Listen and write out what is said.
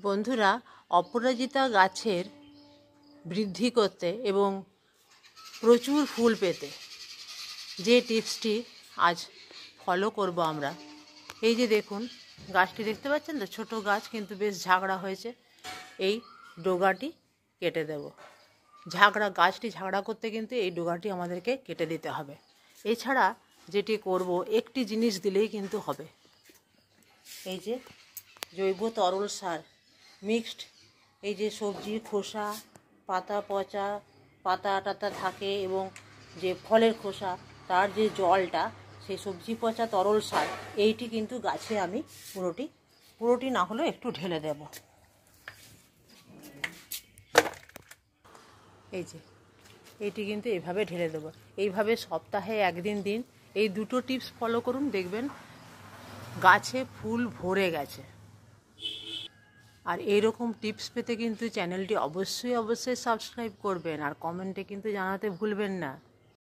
বন্ধুরা, অপরাজিতা গাছের বৃদ্ধি করতে এবং প্রচুর ফুল পেতে যে টিপসটি আজ ফলো করব আমরা। এই যে দেখুন, গাছটি দেখতে পাচ্ছেন তো, ছোট গাছ কিন্তু বেশ ঝাগড়া হয়েছে। এই ডোগাটি কেটে দেব। গাছটি ঝাগড়া করতে কিন্তু এই ডোগাটি আমাদেরকে কেটে দিতে হবে। এছাড়া যেটি করব, একটি জিনিস দিলেই কিন্তু হবে। এই যে জৈব তরল সার মিক্সড, এই যে সবজির খোসা, পাতা পচা পাতা টাতা থাকে এবং যে ফলের খোসা, তার যে জলটা, সেই সবজি পচা তরল সার এইটি কিন্তু গাছে আমি পুরোটি না হলেও একটু ঢেলে দেব। এই যে এইটি কিন্তু এইভাবে ঢেলে দেবো। এইভাবে সপ্তাহে একদিন দিন এই দুটো টিপস ফলো করুন, দেখবেন গাছে ফুল ভরে গেছে। আর এইরকম টিপস পেতে কিন্তু চ্যানেলটি অবশ্যই সাবস্ক্রাইব করবেন, আর কমেন্টে কিন্তু জানাতে ভুলবেন না।